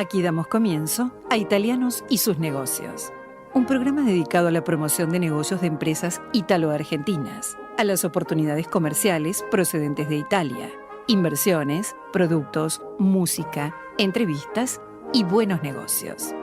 Aquí damos comienzo a Italianos y sus negocios, un programa dedicado a la promoción de negocios de empresas ítalo-argentinas, a las oportunidades comerciales procedentes de Italia, inversiones, productos, música, entrevistas y buenos negocios.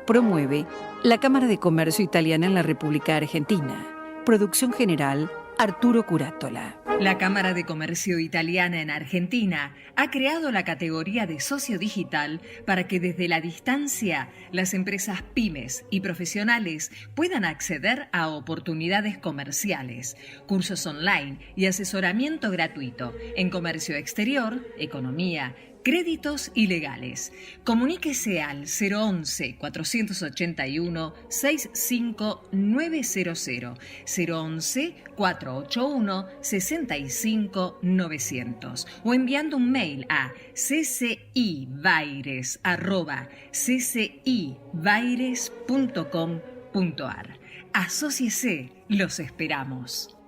Promueve la Cámara de Comercio Italiana en la República Argentina. Producción general, Arturo Curátola. La Cámara de Comercio Italiana en Argentina ha creado la categoría de socio digital para que desde la distancia las empresas pymes y profesionales puedan acceder a oportunidades comerciales, cursos online y asesoramiento gratuito en comercio exterior, economía, créditos y legales. Comuníquese al 011-481-65900, 011-481-65900 o enviando un mail a ccibaires@ccibaires.com.ar. Asóciese, los esperamos.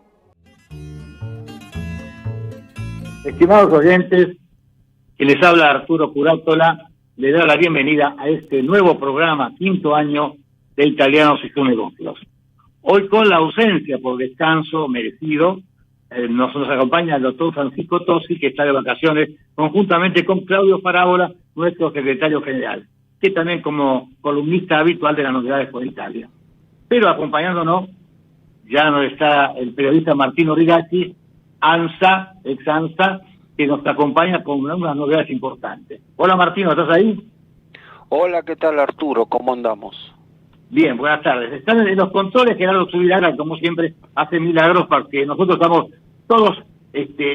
Estimados oyentes, que les habla Arturo Curátola, le da la bienvenida a este nuevo programa, 5º año de Italianos y sus negocios. Hoy con la ausencia por descanso merecido, nos acompaña el doctor Francisco Tosi, que está de vacaciones, conjuntamente con Claudio Farabola, nuestro secretario general, que también como columnista habitual de las novedades por Italia. Pero acompañándonos, ya no está el periodista Martino Rigacci, ANSA, ex ANSA, que nos acompaña con unas novedades importantes. Hola Martino, ¿estás ahí? Hola, ¿qué tal Arturo? ¿Cómo andamos? Bien, buenas tardes. Están en los controles Gerardo Subirana, como siempre, hace milagros porque nosotros estamos todos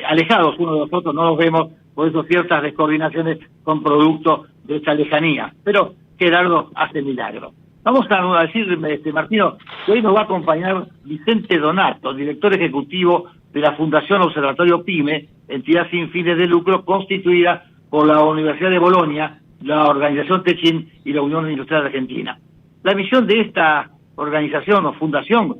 alejados unos de los otros, no los vemos, por eso ciertas descoordinaciones con producto de esta lejanía. Pero Gerardo hace milagros. Vamos a decir, Martino, que hoy nos va a acompañar Vicente Donato, director ejecutivo de la Fundación Observatorio PYME, entidad sin fines de lucro constituida por la Universidad de Bolonia, la Organización Techin y la Unión Industrial Argentina. La misión de esta organización o fundación,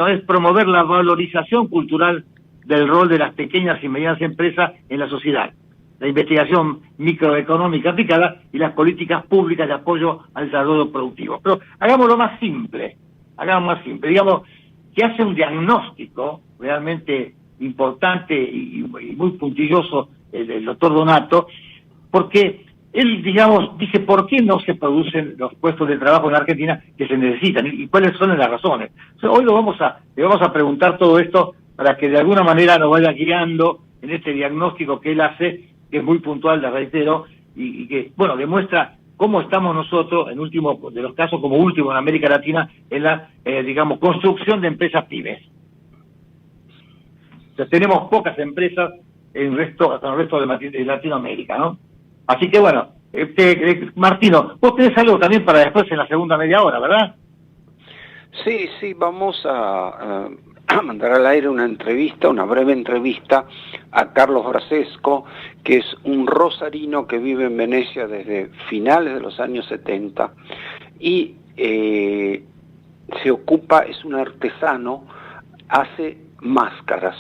es promover la valorización cultural del rol de las pequeñas y medianas empresas en la sociedad, la investigación microeconómica aplicada y las políticas públicas de apoyo al desarrollo productivo. Pero hagámoslo más simple, digamos que hace un diagnóstico realmente importante y muy puntilloso el doctor Donato, porque él, dice, ¿por qué no se producen los puestos de trabajo en la Argentina que se necesitan? ¿Y cuáles son las razones? Hoy le vamos a preguntar todo esto para que de alguna manera nos vaya guiando en este diagnóstico que él hace, que es muy puntual, le reitero, y que, demuestra cómo estamos nosotros, en último de los casos, como último en América Latina, en la, construcción de empresas pymes. O sea, tenemos pocas empresas en el resto de Latinoamérica, ¿no? Así que Martino, vos tenés algo también para después en la segunda media hora, ¿verdad? Sí, vamos a mandar al aire una breve entrevista a Carlos Brasesco, que es un rosarino que vive en Venecia desde finales de los años 70 y es un artesano, hace máscaras.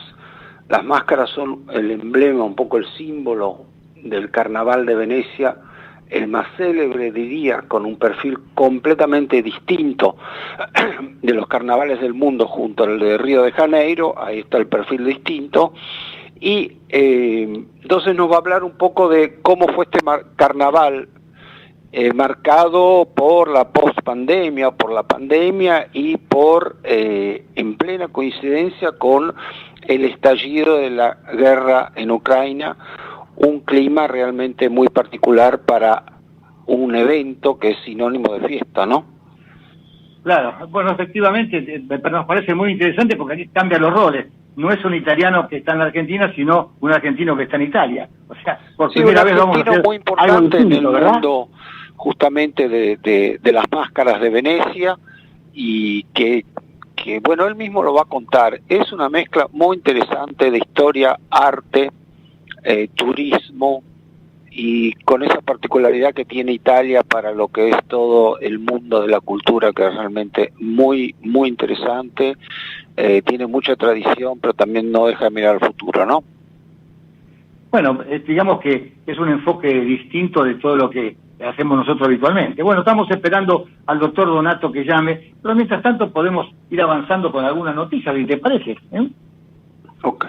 Las máscaras son el emblema, un poco el símbolo del Carnaval de Venecia, el más célebre, diría, con un perfil completamente distinto de los carnavales del mundo junto al de Río de Janeiro. Ahí está el perfil distinto. Y entonces nos va a hablar un poco de cómo fue este carnaval marcado por la post-pandemia, por la pandemia y por, en plena coincidencia con el estallido de la guerra en Ucrania, un clima realmente muy particular para un evento que es sinónimo de fiesta, ¿no? Claro, efectivamente, nos parece muy interesante porque aquí cambian los roles. No es un italiano que está en la Argentina, sino un argentino que está en Italia. O sea, por primera vez vamos a hacer muy importante algo distinto, en el ¿verdad? mundo justamente de las máscaras de Venecia, y que él mismo lo va a contar. Es una mezcla muy interesante de historia, arte, turismo, y con esa particularidad que tiene Italia para lo que es todo el mundo de la cultura, que es realmente muy, muy interesante. Tiene mucha tradición, pero también no deja de mirar al futuro, ¿no? Bueno, digamos que es un enfoque distinto de todo lo que hacemos nosotros habitualmente. Bueno, estamos esperando al doctor Donato que llame, pero mientras tanto podemos ir avanzando con algunas noticias, ¿te parece? Ok.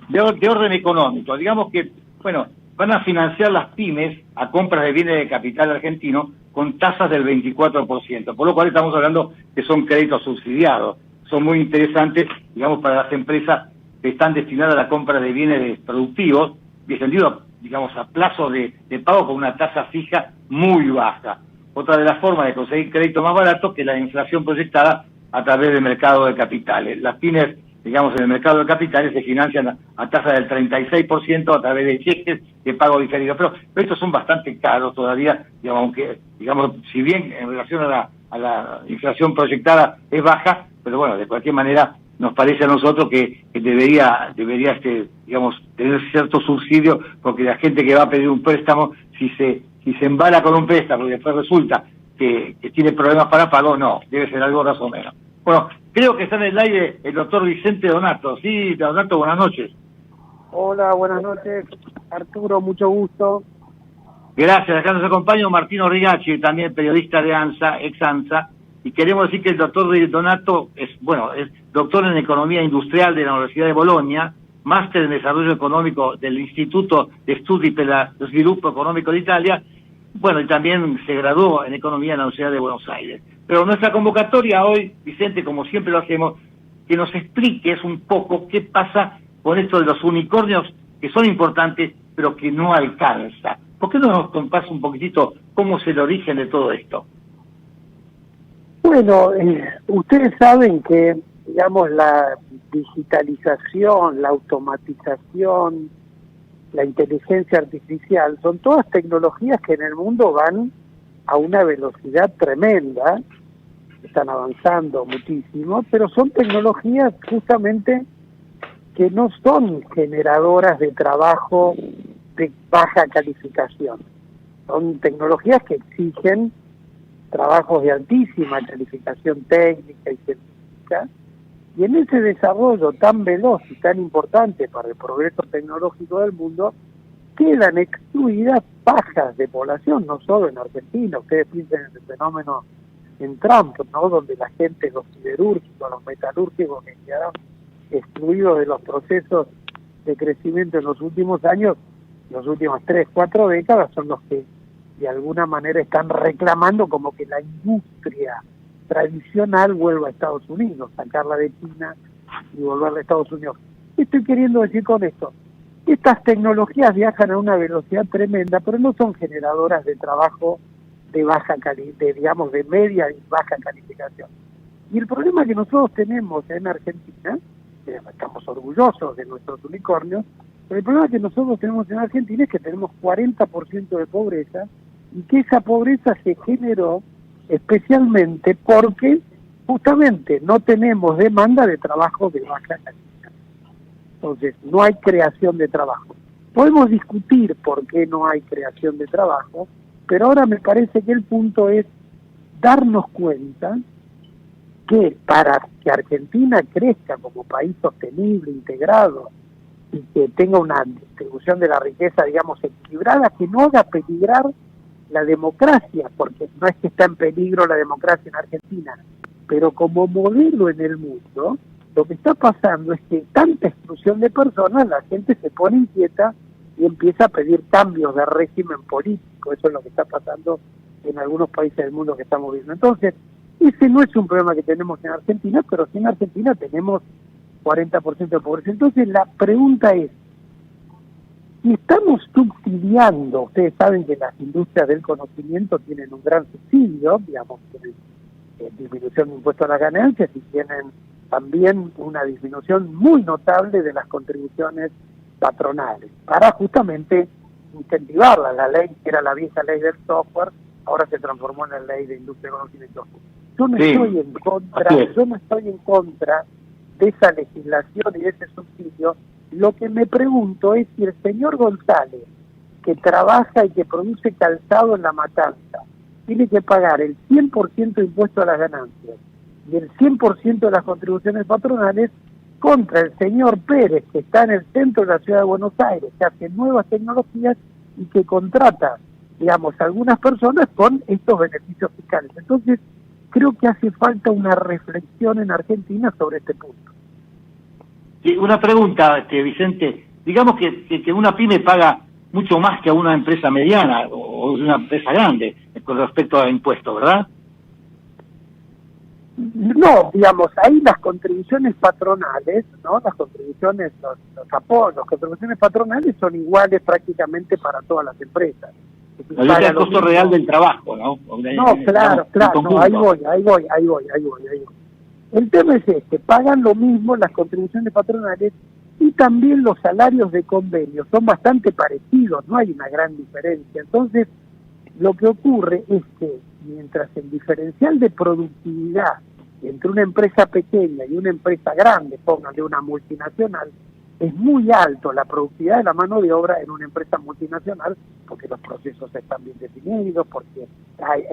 De orden económico, digamos que, bueno, van a financiar las pymes a compras de bienes de capital argentino con tasas del 24%, por lo cual estamos hablando que son créditos subsidiados. Son muy interesantes, digamos, para las empresas que están destinadas a la compra de bienes productivos, defendidos, digamos, a plazo de pago con una tasa fija muy baja. Otra de las formas de conseguir crédito más barato que la inflación proyectada a través del mercado de capitales. Las pymes, digamos, en el mercado de capitales se financian a tasa del 36% a través de cheques de pago diferido. Pero estos son bastante caros todavía, digamos, aunque, digamos, si bien en relación a la inflación proyectada es baja, pero bueno, de cualquier manera nos parece a nosotros que debería digamos, tener cierto subsidio, porque la gente que va a pedir un préstamo, si se embala con un préstamo y después resulta que tiene problemas para pago, no, debe ser algo más o menos. Bueno, creo que está en el aire el doctor Vicente Donato. Sí, Donato, buenas noches. Hola, buenas noches, Arturo, mucho gusto. Gracias, acá nos acompaña Martino Rigacci, también periodista de ANSA, ex ANSA, y queremos decir que el doctor Donato es doctor en Economía Industrial de la Universidad de Bolonia, máster en Desarrollo Económico del Instituto de Studi per lo Sviluppo Económico de Italia, bueno, y también se graduó en Economía en la Universidad de Buenos Aires. Pero nuestra convocatoria hoy, Vicente, como siempre lo hacemos, que nos expliques un poco qué pasa con esto de los unicornios, que son importantes, pero que no alcanza. ¿Por qué no nos contás un poquitito cómo es el origen de todo esto? Bueno, ustedes saben que, digamos, la digitalización, la automatización, la inteligencia artificial, son todas tecnologías que en el mundo van a una velocidad tremenda, están avanzando muchísimo, pero son tecnologías justamente que no son generadoras de trabajo de baja calificación. Son tecnologías que exigen trabajos de altísima calificación técnica y científica, y en ese desarrollo tan veloz y tan importante para el progreso tecnológico del mundo, quedan excluidas bajas de población, no solo en Argentina. Ustedes piensen en el fenómeno en Trump, ¿no?, donde la gente, los siderúrgicos, los metalúrgicos que quedaron excluidos de los procesos de crecimiento en los últimos años, las últimas 3, 4 décadas, son los que de alguna manera están reclamando como que la industria tradicional vuelva a Estados Unidos, sacarla de China y volverla a Estados Unidos. ¿Qué estoy queriendo decir con esto? Estas tecnologías viajan a una velocidad tremenda, pero no son generadoras de trabajo de baja digamos, de media y baja calificación. Y el problema que nosotros tenemos en Argentina, estamos orgullosos de nuestros unicornios, pero el problema que nosotros tenemos en Argentina es que tenemos 40% de pobreza, y que esa pobreza se generó especialmente porque justamente no tenemos demanda de trabajo de baja calidad. Entonces, no hay creación de trabajo. Podemos discutir por qué no hay creación de trabajo, pero ahora me parece que el punto es darnos cuenta que para que Argentina crezca como país sostenible, integrado, y que tenga una distribución de la riqueza, digamos, equilibrada, que no haga peligrar la democracia, porque no es que está en peligro la democracia en Argentina, pero como modelo en el mundo, lo que está pasando es que tanta exclusión de personas, la gente se pone inquieta y empieza a pedir cambios de régimen político. Eso es lo que está pasando en algunos países del mundo que estamos viendo. Entonces, ese no es un problema que tenemos en Argentina, pero sí en Argentina tenemos 40% de pobreza. Entonces, la pregunta es, si estamos subsidiando, ustedes saben que las industrias del conocimiento tienen un gran subsidio, digamos, tienen disminución de impuestos a las ganancias y tienen también una disminución muy notable de las contribuciones patronales, para justamente incentivarla. La ley, que era la vieja ley del software, ahora se transformó en la ley de industria del conocimiento. Yo no estoy en contra de esa legislación y de ese subsidio. Lo que me pregunto es si el señor González, que trabaja y que produce calzado en La Matanza, tiene que pagar el 100% de impuesto a las ganancias y el 100% de las contribuciones patronales contra el señor Pérez, que está en el centro de la ciudad de Buenos Aires, que hace nuevas tecnologías y que contrata digamos, algunas personas con estos beneficios fiscales. Entonces, creo que hace falta una reflexión en Argentina sobre este punto. Sí, una pregunta, Vicente. Digamos que una pyme paga mucho más que a una empresa mediana o una empresa grande con respecto a impuestos, ¿verdad? No, digamos, ahí las contribuciones patronales, ¿no? Las contribuciones, los apoyos, las contribuciones patronales son iguales prácticamente para todas las empresas. No, yo el costo real del trabajo, ¿no? No, claro, no, ahí voy. El tema es pagan lo mismo las contribuciones patronales y también los salarios de convenio son bastante parecidos, no hay una gran diferencia. Entonces, lo que ocurre es que mientras el diferencial de productividad entre una empresa pequeña y una empresa grande, pónganle una multinacional, es muy alto la productividad de la mano de obra en una empresa multinacional, porque los procesos están bien definidos, porque hay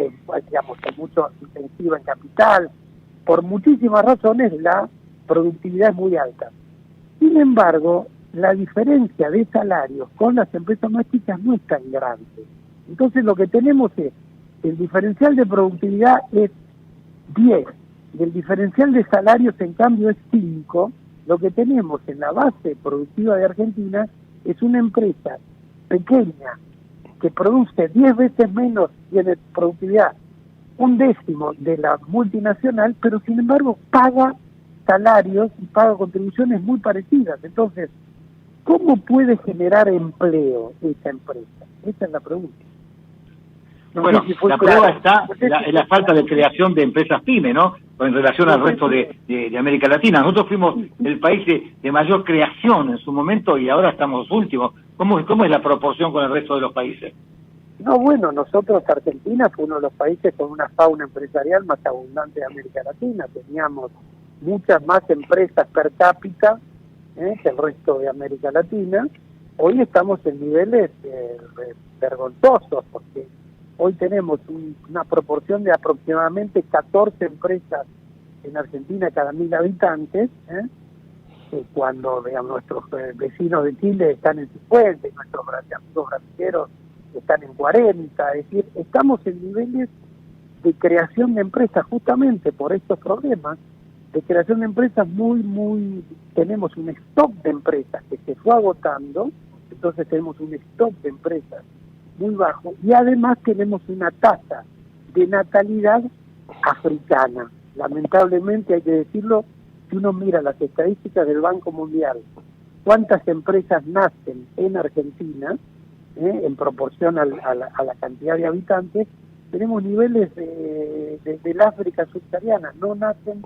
mucho intensiva en capital, por muchísimas razones la productividad es muy alta. Sin embargo, la diferencia de salarios con las empresas más chicas no es tan grande. Entonces lo que tenemos es, el diferencial de productividad es 10, y el diferencial de salarios en cambio es 5, lo que tenemos en la base productiva de Argentina es una empresa pequeña que produce 10 veces menos, tiene productividad, un décimo de la multinacional, pero sin embargo paga salarios y paga contribuciones muy parecidas. Entonces, ¿cómo puede generar empleo esa empresa? Esa es la pregunta. No bueno, sé si fue la claro. prueba está en la falta de creación de empresas pyme, ¿no? En relación al resto de América Latina. Nosotros fuimos el país de mayor creación en su momento y ahora estamos últimos. ¿Cómo es la proporción con el resto de los países? No, bueno, nosotros, Argentina fue uno de los países con una fauna empresarial más abundante de América Latina. Teníamos muchas más empresas per cápita que el resto de América Latina. Hoy estamos en niveles vergonzosos, porque hoy tenemos una proporción de aproximadamente 14 empresas en Argentina cada 1.000 habitantes, cuando digamos, nuestros vecinos de Chile están en 50, y nuestros amigos brasileños están en 40, es decir, estamos en niveles de creación de empresas justamente por estos problemas, de creación de empresas tenemos un stock de empresas que se fue agotando, entonces tenemos un stock de empresas muy bajo, y además tenemos una tasa de natalidad africana. Lamentablemente hay que decirlo, si uno mira las estadísticas del Banco Mundial, cuántas empresas nacen en Argentina, en proporción a la cantidad de habitantes, tenemos niveles del África subsahariana, no nacen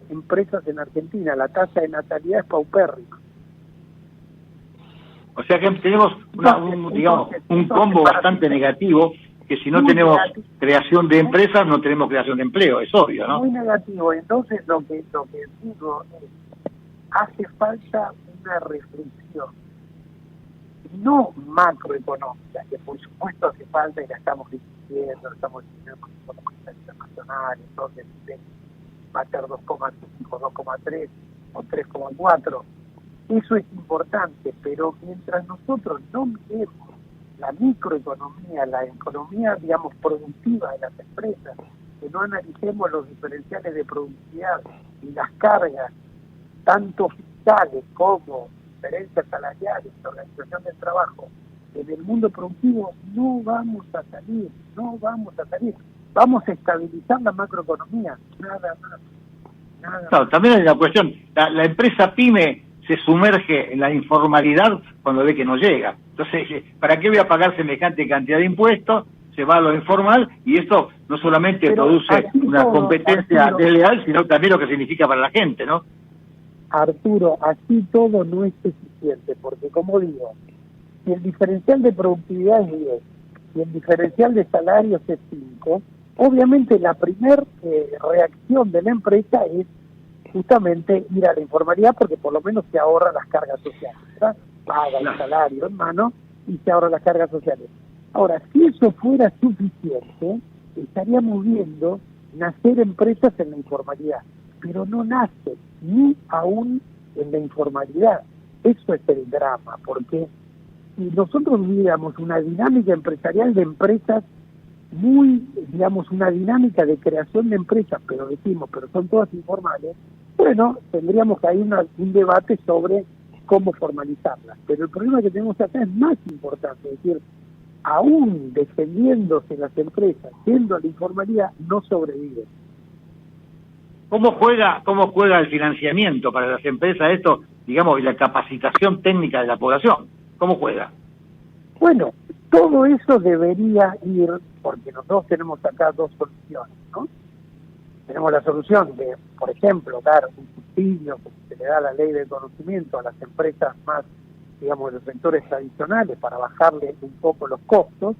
empresas en Argentina, la tasa de natalidad es paupérrima. O sea que tenemos un combo bastante negativo, que si no tenemos creación de empresas, no tenemos creación de empleo, es obvio, ¿no? Muy negativo. Entonces lo que digo es, hace falta una reflexión, no macroeconómica, que por supuesto hace falta y la estamos discutiendo con economistas internacionales, entonces va a ser 2,5, 2,3 o 3,4. Eso es importante, pero mientras nosotros no miremos la microeconomía, la economía, digamos, productiva de las empresas, que no analicemos los diferenciales de productividad y las cargas, tanto fiscales como diferencias salariales, organización del trabajo, en el mundo productivo no vamos a salir. Vamos a estabilizar la macroeconomía, nada más. Claro, también hay una cuestión, la empresa pyme se sumerge en la informalidad cuando ve que no llega. Entonces, ¿para qué voy a pagar semejante cantidad de impuestos? Se va a lo informal y esto no solamente produce una competencia desleal, sino también lo que significa para la gente, ¿no? Arturo, así todo no es suficiente, porque como digo, si el diferencial de productividad es 10 y el diferencial de salarios es 5, obviamente la primera reacción de la empresa es justamente ir a la informalidad, porque por lo menos se ahorra las cargas sociales, ¿verdad? Paga el salario en mano y se ahorra las cargas sociales. Ahora, si eso fuera suficiente, estaríamos viendo nacer empresas en la informalidad, pero no nacen ni aún en la informalidad. Eso es el drama, porque y nosotros vivíamos una dinámica empresarial de empresas muy, digamos, una dinámica de creación de empresas, pero son todas informales. Bueno, tendríamos que hay un debate sobre cómo formalizarlas, pero el problema que tenemos acá es más importante, es decir, aún defendiéndose las empresas, yendo a la informalidad, no sobreviven. ¿Cómo juega el financiamiento para las empresas esto, digamos, y la capacitación técnica de la población? ¿Cómo juega? Bueno, todo eso debería ir, porque nosotros tenemos acá dos soluciones, ¿no? Tenemos la solución de, por ejemplo, dar un subsidio, como se le da a la ley de conocimiento a las empresas más, digamos, de los sectores tradicionales para bajarle un poco los costos.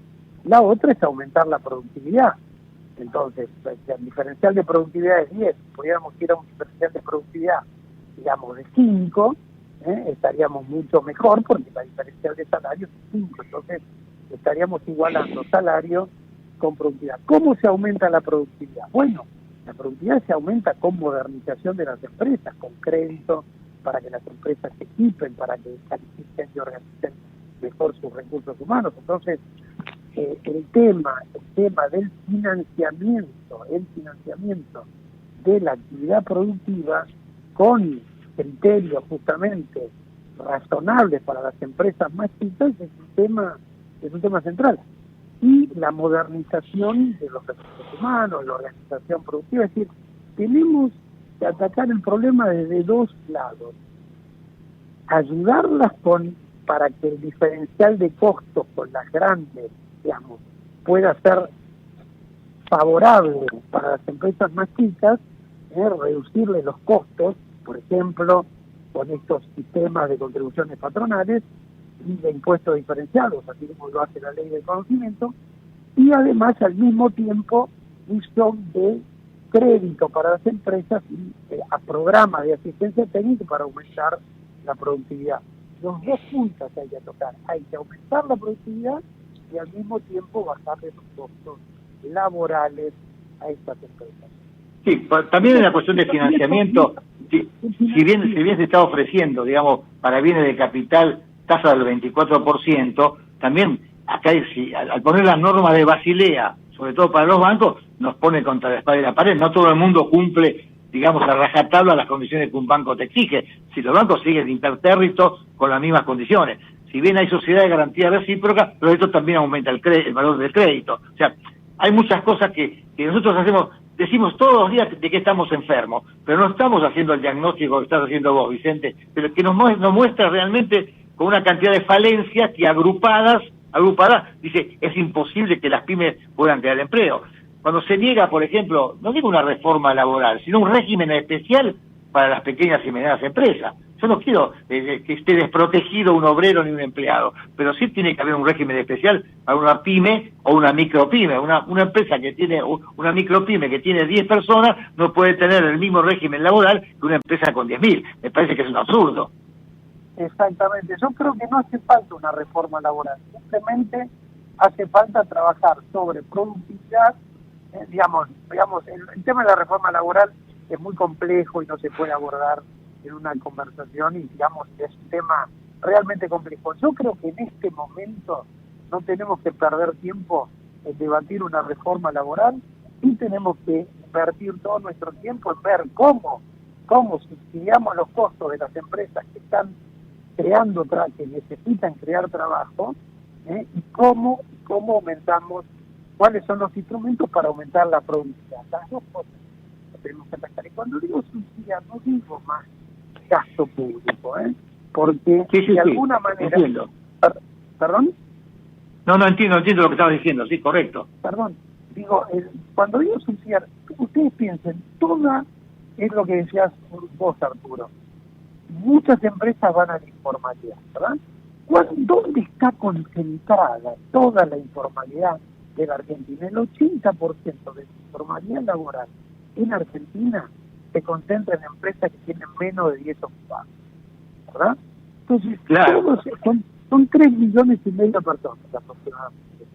La otra es aumentar la productividad. Entonces, si el diferencial de productividad es 10, pudiéramos ir a un diferencial de productividad, digamos, de 5, estaríamos mucho mejor porque la diferencial de salario es 5, entonces estaríamos igualando salario con productividad. ¿Cómo se aumenta la productividad? Bueno, la productividad se aumenta con modernización de las empresas, con crédito, para que las empresas se equipen, para que califiquen y organicen mejor sus recursos humanos. Entonces, el tema del financiamiento de la actividad productiva con criterios justamente razonables para las empresas más chicas es un tema central. Y la modernización de los recursos humanos, la organización productiva, es decir, tenemos que atacar el problema desde dos lados. Ayudarlas para que el diferencial de costos con las grandes, digamos, pueda ser favorable para las empresas más chicas, reducirle los costos, por ejemplo, con estos sistemas de contribuciones patronales y de impuestos diferenciados, así como lo hace la ley del conocimiento, y además al mismo tiempo uso de crédito para las empresas y a programas de asistencia técnica para aumentar la productividad. Los dos puntos hay que tocar, hay que aumentar la productividad y al mismo tiempo bajarle los costos laborales a estas empresas. Sí, también en la cuestión de financiamiento, si bien se está ofreciendo, digamos, para bienes de capital tasa del 24%, también acá al poner las normas de Basilea, sobre todo para los bancos, nos pone contra la espalda y la pared. No todo el mundo cumple, digamos, a rajatabla las condiciones que un banco te exige. Si los bancos siguen impertérritos con las mismas condiciones. Si bien hay sociedad de garantía recíproca, pero esto también aumenta el valor del crédito. O sea, hay muchas cosas que nosotros decimos todos los días de que estamos enfermos, pero no estamos haciendo el diagnóstico que estás haciendo vos, Vicente, pero que nos muestra realmente con una cantidad de falencias que agrupadas, dice, es imposible que las pymes puedan crear empleo. Cuando se niega, por ejemplo, no digo una reforma laboral, sino un régimen especial para las pequeñas y medianas empresas. Yo no quiero que esté desprotegido un obrero ni un empleado, pero sí tiene que haber un régimen especial para una pyme o una micropyme. Una empresa que tiene, una micropyme que tiene 10 personas no puede tener el mismo régimen laboral que una empresa con 10.000. Me parece que es un absurdo. Exactamente. Yo creo que no hace falta una reforma laboral. Simplemente hace falta trabajar sobre productividad. Digamos, el tema de la reforma laboral es muy complejo y no se puede abordar en una conversación y, digamos, es un tema realmente complejo. Yo creo que en este momento no tenemos que perder tiempo en debatir una reforma laboral y tenemos que invertir todo nuestro tiempo en ver cómo subsidiamos los costos de las empresas que están creando, que necesitan crear trabajo, y cómo aumentamos, cuáles son los instrumentos para aumentar la productividad. Las dos cosas tenemos que atacar. Y cuando digo subsidiar, no digo más gasto público, porque de alguna manera... Entiendo. ¿Perdón? No entiendo lo que estabas diciendo, sí, correcto. Perdón, digo, cuando digo subsidiar, ustedes piensen, es lo que decías vos, Arturo, muchas empresas van a la informalidad, ¿verdad? ¿Dónde está concentrada toda la informalidad de la Argentina? El 80% de la informalidad laboral en Argentina se concentra en empresas que tienen menos de 10 ocupados, ¿verdad? Entonces, claro, son 3,5 millones de personas aproximadamente.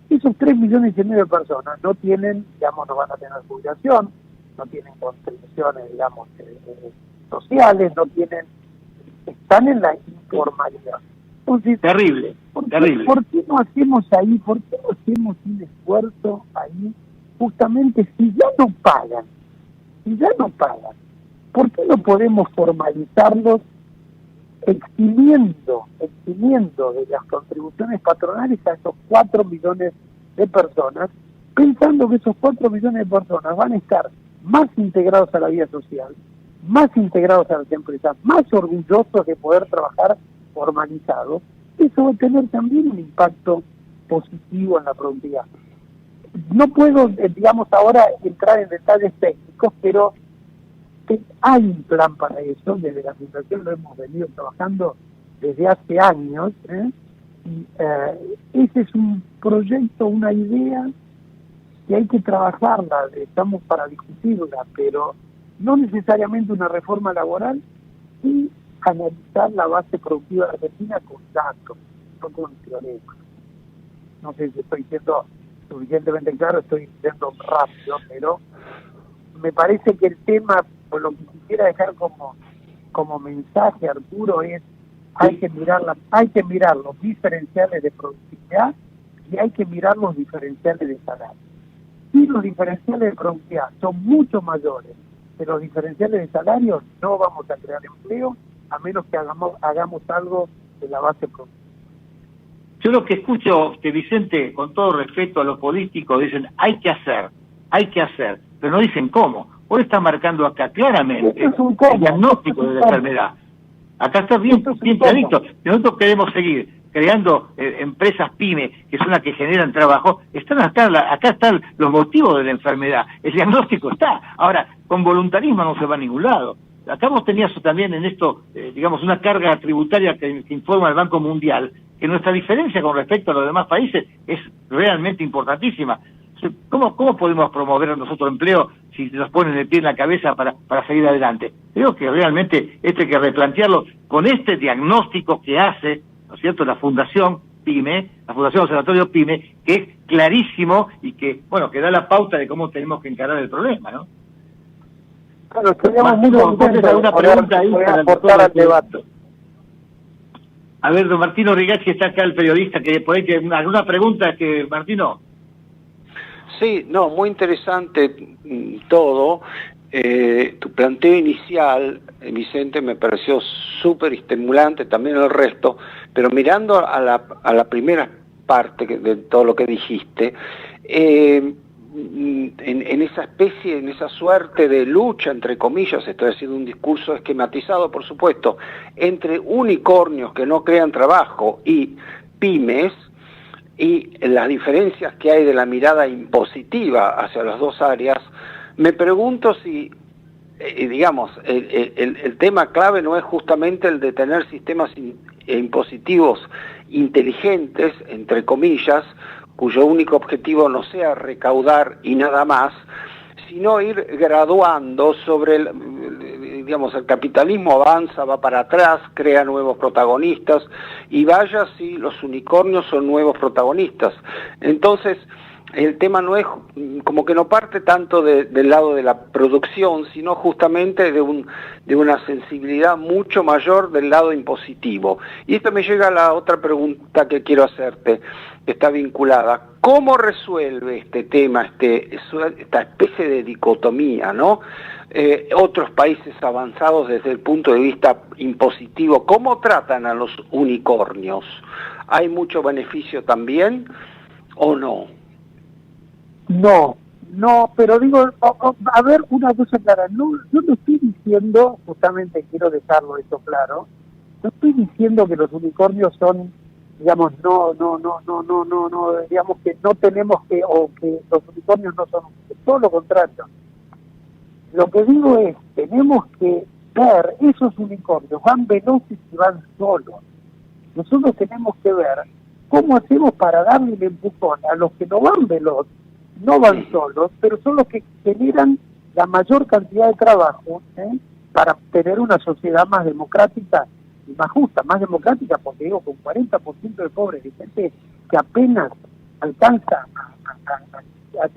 Esos 3,5 millones de personas no tienen, digamos, no van a tener jubilación, no tienen contribuciones, digamos, sociales, están en la informalidad. Entonces, Terrible, terrible. ¿por qué no hacemos ahí, por qué no hacemos un esfuerzo ahí, justamente si ya no pagan, ¿por qué no podemos formalizarlos eximiendo de las contribuciones patronales a esos 4 millones de personas, pensando que esos 4 millones de personas van a estar más integrados a la vida social, más integrados a las empresas, más orgullosos de poder trabajar formalizados? Eso va a tener también un impacto positivo en la productividad. No puedo, digamos, ahora entrar en detalles técnicos, pero hay un plan para eso. Desde la Fundación lo hemos venido trabajando desde hace años, y ese es un proyecto, una idea que hay que trabajarla, estamos para discutirla, pero no necesariamente una reforma laboral, y analizar la base productiva de Argentina con datos, no con teoremas. No sé si estoy siendo suficientemente claro, estoy diciendo rápido, pero me parece que el tema, por lo que quisiera dejar como mensaje, Arturo, es hay que mirar los diferenciales de productividad y hay que mirar los diferenciales de salario. Si los diferenciales de productividad son mucho mayores que los diferenciales de salario, no vamos a crear empleo a menos que hagamos algo de la base productiva. Yo lo que escucho, Vicente, con todo respeto a los políticos, dicen hay que hacer, pero no dicen cómo. Hoy está marcando acá claramente el diagnóstico de la enfermedad. Acá está bien clarito. Si nosotros queremos seguir creando empresas pyme, que son las que generan trabajo, acá están los motivos de la enfermedad. El diagnóstico está. Ahora, con voluntarismo no se va a ningún lado. Acá vos tenías también en esto, digamos, una carga tributaria que informa el Banco Mundial, que nuestra diferencia con respecto a los demás países es realmente importantísima. ¿Cómo podemos promover nosotros empleo si nos ponen el pie en la cabeza para seguir adelante? Creo que realmente esto hay que replantearlo con este diagnóstico que hace, ¿no es cierto?, la Fundación PYME, la Fundación Observatorio PYME, que es clarísimo y que, bueno, que da la pauta de cómo tenemos que encarar el problema, ¿no? Claro, estaríamos muy contentos de poder aportar al debate. A ver, don Martino Rigacci, está acá el periodista, que por ahí alguna pregunta que Martino. Sí, no, muy interesante todo. Tu planteo inicial, Vicente, me pareció súper estimulante, también el resto, pero mirando a la primera parte de todo lo que dijiste, en esa especie, en esa suerte de lucha, entre comillas, estoy haciendo un discurso esquematizado, por supuesto, entre unicornios que no crean trabajo y pymes, y las diferencias que hay de la mirada impositiva hacia las dos áreas, me pregunto si, digamos, el tema clave no es justamente el de tener sistemas impositivos inteligentes, entre comillas, cuyo único objetivo no sea recaudar y nada más, sino ir graduando sobre digamos, el capitalismo avanza, va para atrás, crea nuevos protagonistas, y vaya si los unicornios son nuevos protagonistas. Entonces, el tema no es, como que no parte tanto del lado de la producción, sino justamente de una sensibilidad mucho mayor del lado impositivo. Y esto me llega a la otra pregunta que quiero hacerte, que está vinculada. ¿Cómo resuelve este tema, esta especie de dicotomía, ¿no? Otros países avanzados desde el punto de vista impositivo, ¿cómo tratan a los unicornios? ¿Hay mucho beneficio también o no? No, pero digo, a ver, una cosa clara, yo no estoy diciendo, justamente quiero dejarlo esto claro, no estoy diciendo que los unicornios son, digamos, no, digamos que no tenemos que, o que los unicornios no son, todo lo contrario. Lo que digo es, tenemos que ver, esos unicornios van veloces y van solos. Nosotros tenemos que ver cómo hacemos para darle el empujón a los que no van veloz, no van solos, pero son los que generan la mayor cantidad de trabajo para tener una sociedad más democrática y más justa, más democrática, porque digo, con 40% de pobres, de gente que apenas alcanza a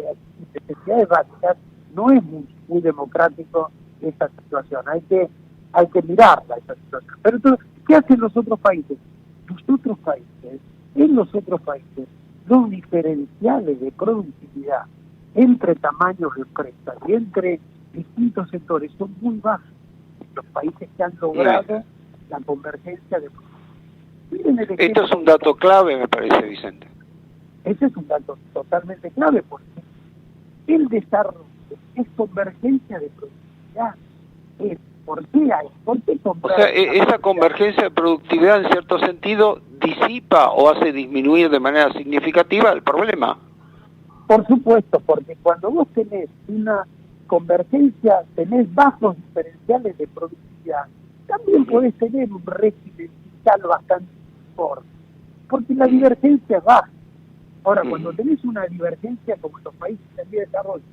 necesidades básicas, no es muy democrático esta situación. Hay que mirarla, esta situación. Pero entonces, ¿qué hacen los otros países? en los otros países, los diferenciales de productividad entre tamaños de empresas y entre distintos sectores son muy bajos. Los países que han logrado la convergencia de productividad. Esto es un dato clave, me parece, Vicente. Ese es un dato totalmente clave, porque el desarrollo es convergencia de productividad. ¿Por qué hay? ¿Por qué comprar? O sea, esa convergencia de productividad, en cierto sentido, disipa o hace disminuir de manera significativa el problema. Por supuesto, porque cuando vos tenés una convergencia, tenés bajos diferenciales de productividad, también podés tener un régimen fiscal bastante mejor, porque la divergencia es baja. Ahora, cuando tenés una divergencia como en los países en vía de desarrollo,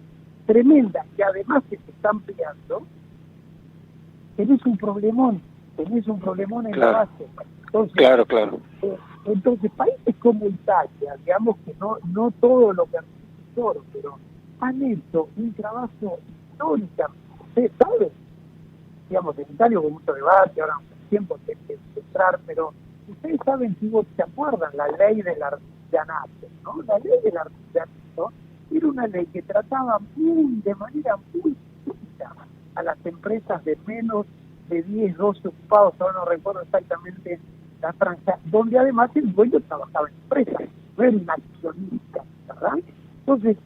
tremenda, que además se está ampliando, tenés un problemón en la base. Entonces, claro. Entonces, países como Italia, digamos que no todo lo que oro, pero han hecho un trabajo histórico. Ustedes saben, digamos, en Italia hubo mucho debate, ahora no hay tiempo de entrar, pero ustedes saben, si vos se acuerdan, la ley del artigianato, ¿no? La ley del artigianato era una ley que trataba de manera muy estricta a las empresas de menos de 10, 12 ocupados, ahora no recuerdo exactamente la franja, donde además el dueño trabajaba en empresas, no era un accionista, ¿verdad? Entonces,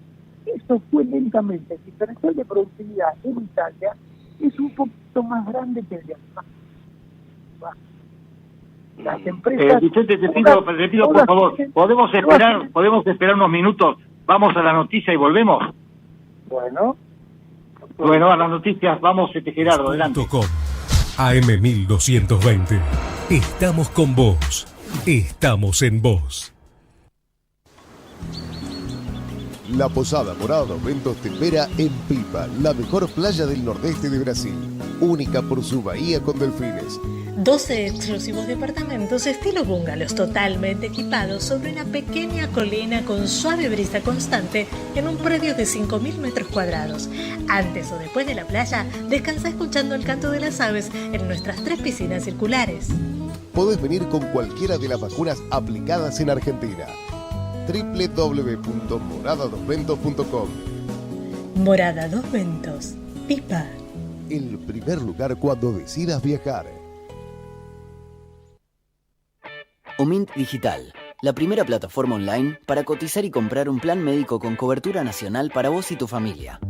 eso fue lentamente. El diferencial de productividad en Italia es un poquito más grande que el de acá. Las empresas... Vicente, te pido por favor, ¿podemos esperar unos minutos? Vamos a la noticia y volvemos. Bueno, a las noticias vamos, Gerardo, adelante. AM1220. Estamos con vos. Estamos en vos. La Posada Morada dos Ventos te espera en Pipa, la mejor playa del nordeste de Brasil, única por su bahía con delfines. 12 exclusivos departamentos estilo bungalows totalmente equipados sobre una pequeña colina con suave brisa constante en un predio de 5.000 metros cuadrados. Antes o después de la playa, descansa escuchando el canto de las aves en nuestras 3 piscinas circulares. Podés venir con cualquiera de las vacunas aplicadas en Argentina. www.moradadosventos.com. Morada Dos Ventos, Pipa. El primer lugar cuando decidas viajar. Omint Digital, la primera plataforma online para cotizar y comprar un plan médico con cobertura nacional para vos y tu familia.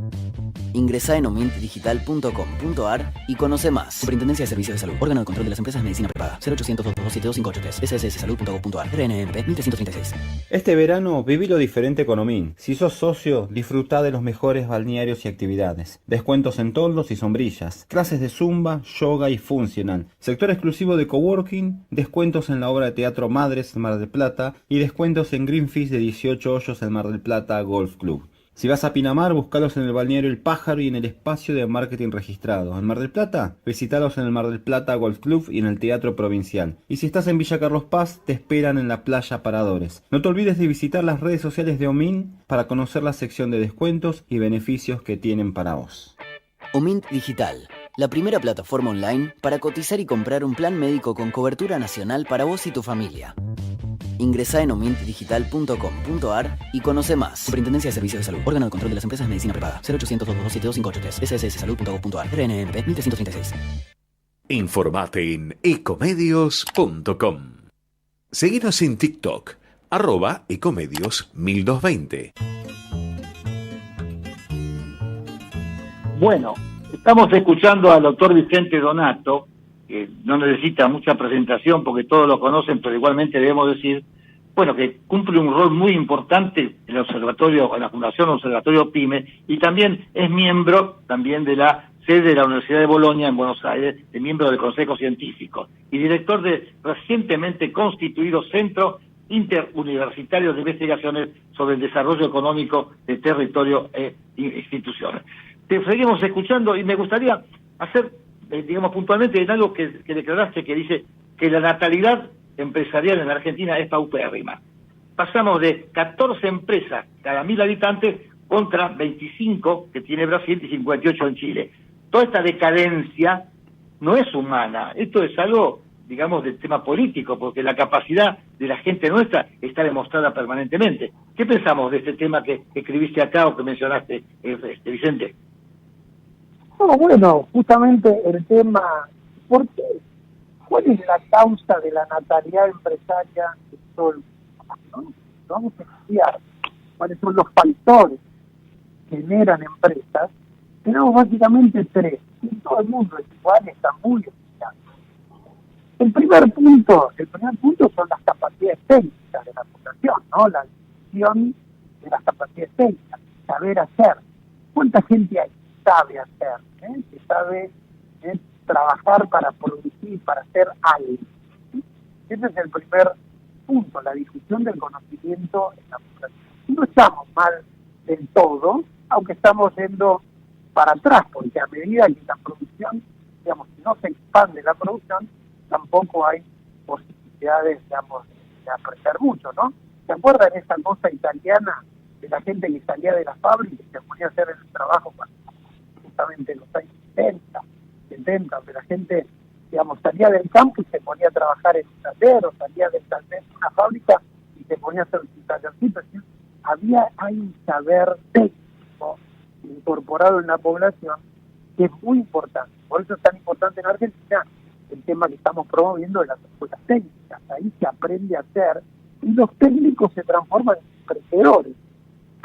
Ingresá en omintdigital.com.ar y conoce más. Superintendencia de Servicios de Salud. Órgano de control de las empresas de medicina prepaga. 0800-227-2583. SSSsalud.gov.ar. RNMP 1336. Este verano viví lo diferente con Omint. Si sos socio, disfrutá de los mejores balnearios y actividades. Descuentos en toldos y sombrillas. Clases de zumba, yoga y funcional. Sector exclusivo de coworking. Descuentos en la obra de teatro Madres en Mar del Plata. Y descuentos en Greenfish de 18 hoyos en Mar del Plata Golf Club. Si vas a Pinamar, buscalos en el balneario El Pájaro y en el espacio de marketing registrado. En Mar del Plata, visitalos en el Mar del Plata Golf Club y en el Teatro Provincial. Y si estás en Villa Carlos Paz, te esperan en la Playa Paradores. No te olvides de visitar las redes sociales de Omint para conocer la sección de descuentos y beneficios que tienen para vos. Omint Digital, la primera plataforma online para cotizar y comprar un plan médico con cobertura nacional para vos y tu familia. Ingresá en omintdigital.com.ar y conoce más. Superintendencia de Servicios de Salud. Órgano de control de las empresas de medicina prepaga. 0800-227-2583. SSSsalud.gov.ar. RNMP 1336. Informate en ecomedios.com. Seguinos en TikTok, @ecomedios1220. Bueno, estamos escuchando al doctor Vicente Donato, que no necesita mucha presentación porque todos lo conocen, pero igualmente debemos decir, bueno, que cumple un rol muy importante en el observatorio, en la Fundación Observatorio PYME, y también es miembro también de la sede de la Universidad de Bolonia en Buenos Aires, de miembro del Consejo Científico, y director del recientemente constituido Centro Interuniversitario de Investigaciones sobre el Desarrollo Económico de Territorio e Instituciones. Te seguimos escuchando y me gustaría hacer, digamos, puntualmente en algo que declaraste, que dice que la natalidad empresarial en la Argentina es paupérrima. Pasamos de 14 empresas cada 1.000 habitantes contra 25 que tiene Brasil y 58 en Chile. Toda esta decadencia no es humana, esto es algo digamos, del tema político, porque la capacidad de la gente nuestra está demostrada permanentemente. ¿Qué pensamos de este tema que escribiste acá o que mencionaste, Vicente? No, bueno, justamente el tema, ¿por qué? ¿Cuál es la causa de la natalidad empresaria en todo el mundo, ¿no? Vamos a estudiar cuáles son los factores que generan empresas. Tenemos básicamente tres. Y todo el mundo es igual, está muy estudiado. El primer punto son las capacidades técnicas de la población, ¿no? La decisión de las capacidades técnicas, saber hacer. ¿Cuánta gente hay que sabe hacer? Que sabe trabajar para producir, para hacer algo. ¿Sí? Ese es el primer punto, la difusión del conocimiento en la población. No estamos mal del todo, aunque estamos yendo para atrás, porque a medida que la producción, digamos, si no se expande la producción, tampoco hay posibilidades, digamos, de aprender mucho, ¿no? ¿Se acuerdan esa cosa italiana de la gente que salía de la fábrica y se ponía a hacer el trabajo justamente en los años 70, donde la gente, digamos, salía del campo y se ponía a trabajar en un taller, o salía del taller en una fábrica y se ponía a hacer un tallercito? Hay un saber técnico incorporado en la población que es muy importante. Por eso es tan importante en Argentina el tema que estamos promoviendo de las escuelas técnicas. Ahí se aprende a hacer y los técnicos se transforman en emprendedores.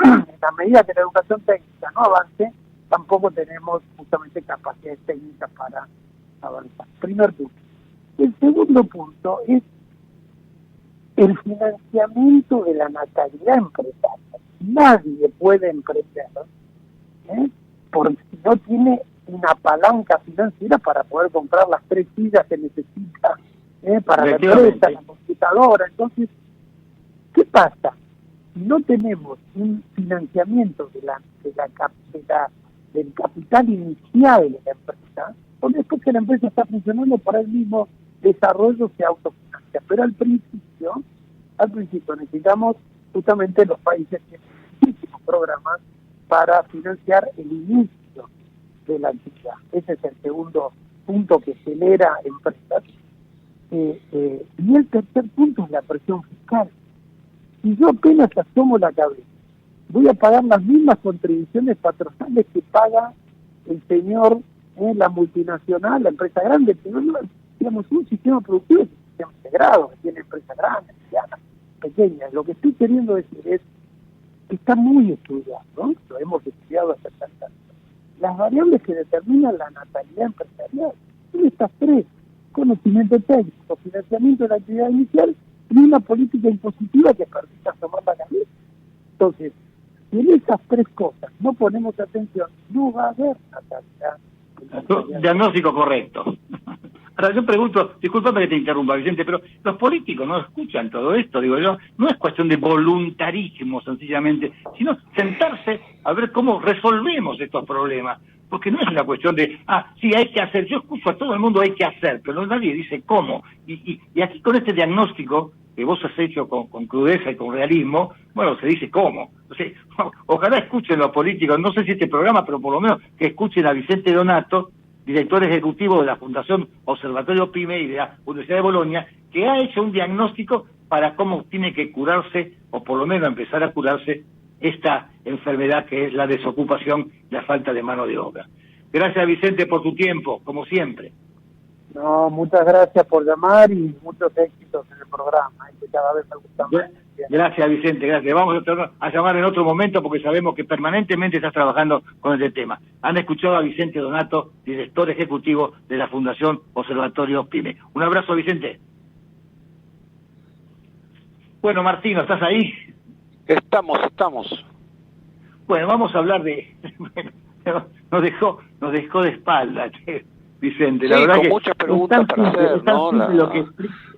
En la medida que la educación técnica no avance, tampoco tenemos justamente capacidades técnicas para avanzar. Primer punto. El segundo punto es el financiamiento de la natalidad empresaria. Nadie puede emprender porque si no tiene una palanca financiera para poder comprar las 3 sillas que necesita para la empresa, la computadora. Entonces, ¿qué pasa? Si no tenemos un financiamiento del capital inicial de la empresa, porque después que la empresa está funcionando para el mismo desarrollo se autofinancia. Pero al principio necesitamos, justamente los países tienen muchísimos programas para financiar el inicio de la actividad. Ese es el segundo punto que genera empresas. Y el tercer punto es la presión fiscal. Si yo apenas asomo la cabeza, voy a pagar las mismas contribuciones patronales que paga el señor, la multinacional, la empresa grande, pero no, digamos, un sistema productivo es un sistema integrado, que tiene empresas grandes, medianas, pequeñas. Lo que estoy queriendo decir es que está muy estudiado, ¿no? Lo hemos estudiado hasta tantas. Las variables que determinan la natalidad empresarial son estas tres: conocimiento técnico, financiamiento de la actividad inicial y una política impositiva que permita tomar la cabeza. Entonces, si en esas tres cosas no ponemos atención, no va a haber natalidad. Diagnóstico correcto. Ahora yo pregunto, discúlpame que te interrumpa, Vicente, pero los políticos no escuchan todo esto, digo yo. No es cuestión de voluntarismo sencillamente, sino sentarse a ver cómo resolvemos estos problemas. Porque no es una cuestión de, sí, hay que hacer. Yo escucho a todo el mundo, hay que hacer, pero nadie dice cómo. Y aquí con este diagnóstico que vos has hecho con crudeza y con realismo, bueno, se dice cómo. Entonces, ojalá escuchen los políticos, no sé si este programa, pero por lo menos que escuchen a Vicente Donato, director ejecutivo de la Fundación Observatorio PYME y de la Universidad de Bolonia, que ha hecho un diagnóstico para cómo tiene que curarse, o por lo menos empezar a curarse, esta enfermedad que es la desocupación, la falta de mano de obra. Gracias, Vicente, por tu tiempo, como siempre. No, muchas gracias por llamar y muchos éxitos en el programa, que cada vez me gusta más. Gracias, Vicente, gracias. Vamos a llamar en otro momento porque sabemos que permanentemente estás trabajando con este tema. Han escuchado a Vicente Donato, director ejecutivo de la Fundación Observatorio PYME. Un abrazo, Vicente. Bueno, Martino, ¿estás ahí? Estamos. Bueno, vamos a hablar de... nos dejó de espalda, Vicente. La verdad con que muchas preguntas para hacer, ¿no?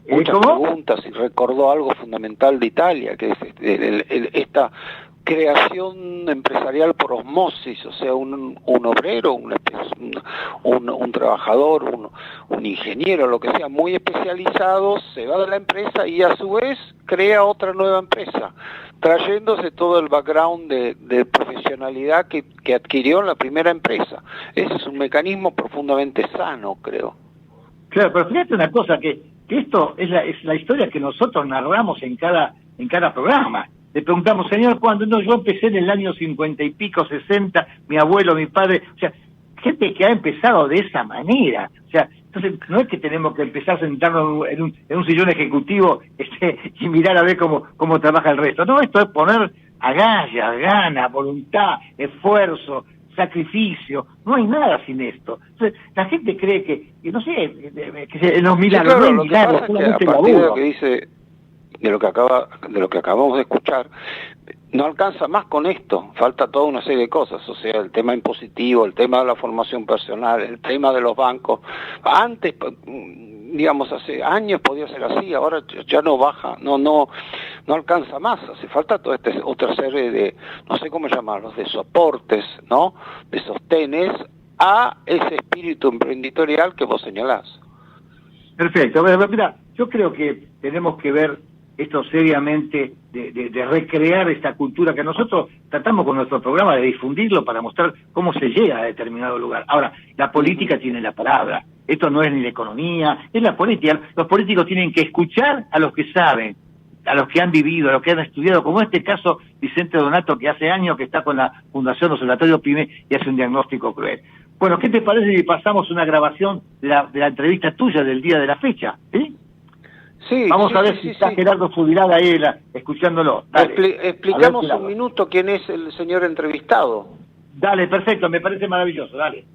Muchas preguntas, y recordó algo fundamental de Italia, que es esta creación empresarial por osmosis, o sea, un obrero, un trabajador, un ingeniero, lo que sea, muy especializado, se va de la empresa y a su vez crea otra nueva empresa, trayéndose todo el background de profesionalidad que adquirió en la primera empresa. Ese es un mecanismo profundamente sano, creo. Claro, pero fíjate una cosa, que que esto es la historia que nosotros narramos en cada programa. Le preguntamos, señor, ¿cuándo? No, yo empecé en el año 50 y pico, 60, mi abuelo, mi padre, o sea, gente que ha empezado de esa manera. O sea, entonces no es que tenemos que empezar a sentarnos en un sillón ejecutivo y mirar a ver cómo trabaja el resto. No, esto es poner agallas, ganas, voluntad, esfuerzo, sacrificio. No hay nada sin esto. Entonces, la gente cree que no sé, que los milagros, sí, claro, no hay milagros, solamente a partir de laburo. lo que dice, de lo que acabamos de escuchar, no alcanza más con esto, falta toda una serie de cosas, o sea, el tema impositivo, el tema de la formación personal, el tema de los bancos. Antes, digamos, hace años podía ser así, ahora ya no baja, no alcanza más, hace falta toda otra serie de, no sé cómo llamarlos, de soportes, ¿no?, de sostenes a ese espíritu emprendedorial que vos señalás. Perfecto. Mira, yo creo que tenemos que ver esto seriamente, de recrear esta cultura que nosotros tratamos con nuestro programa de difundirlo para mostrar cómo se llega a determinado lugar. Ahora, la política tiene la palabra. Esto no es ni la economía, es la política. Los políticos tienen que escuchar a los que saben, a los que han vivido, a los que han estudiado, como en este caso Vicente Donato, que hace años que está con la Fundación Observatorio PYME y hace un diagnóstico cruel. Bueno, ¿qué te parece si pasamos una grabación de la entrevista tuya del día de la fecha? ¿Sí? Sí, vamos a ver si está Gerardo Subirán ahí escuchándolo. Explicamos un minuto quién es el señor entrevistado. Dale, perfecto, me parece maravilloso, dale.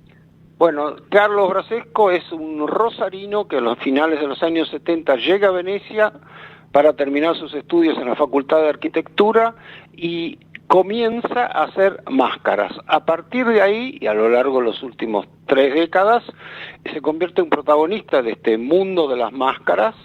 Bueno, Carlos Brasesco es un rosarino que a los finales de los años 70 llega a Venecia para terminar sus estudios en la Facultad de Arquitectura y comienza a hacer máscaras. A partir de ahí, y a lo largo de los últimos 3 décadas, se convierte en un protagonista de este mundo de las máscaras,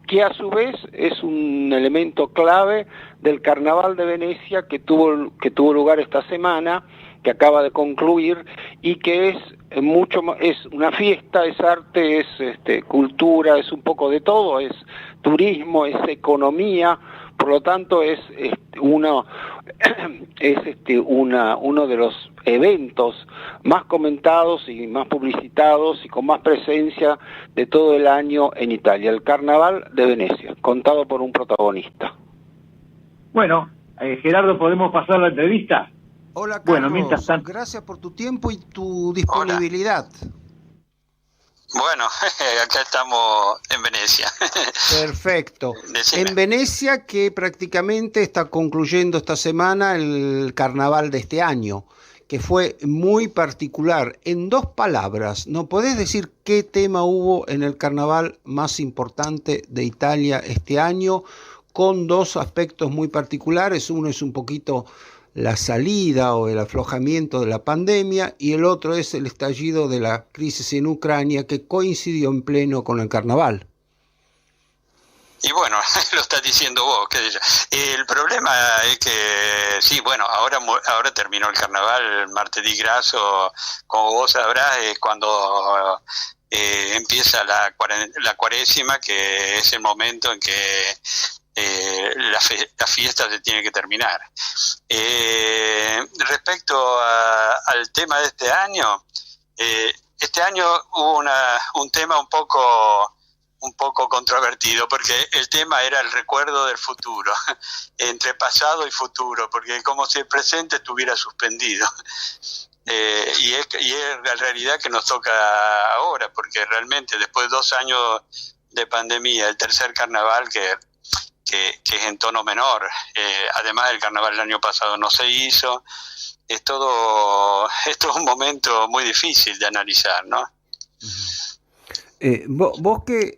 que a su vez es un elemento clave del Carnaval de Venecia que tuvo lugar esta semana, que acaba de concluir, y que es es una fiesta, es arte, es cultura, es un poco de todo, es turismo, es economía. Por lo tanto, es uno de los eventos más comentados y más publicitados y con más presencia de todo el año en Italia, el Carnaval de Venecia, contado por un protagonista. Bueno, Gerardo, ¿podemos pasar la entrevista? Hola, Carlos. Bueno, mientras tanto, gracias por tu tiempo y tu disponibilidad. Hola. Bueno, acá estamos en Venecia. Perfecto. Decime. En Venecia, que prácticamente está concluyendo esta semana el carnaval de este año, que fue muy particular. En 2 palabras, ¿no podés decir qué tema hubo en el carnaval más importante de Italia este año, con 2 aspectos muy particulares? Uno es un poquito la salida o el aflojamiento de la pandemia, y el otro es el estallido de la crisis en Ucrania, que coincidió en pleno con el carnaval. Y bueno, lo estás diciendo vos. El problema es que, sí, bueno, ahora terminó el carnaval, el martes di Grasso, como vos sabrás, es cuando empieza la cuaresima, que es el momento en que la fiesta se tiene que terminar. Respecto al tema de este año hubo un tema un poco controvertido, porque el tema era el recuerdo del futuro, entre pasado y futuro, porque como si el presente estuviera suspendido. Y es la realidad que nos toca ahora, porque realmente después de 2 años de pandemia, el tercer carnaval que es en tono menor, además del carnaval del año pasado no se hizo, es todo un momento muy difícil de analizar, ¿no? Vos que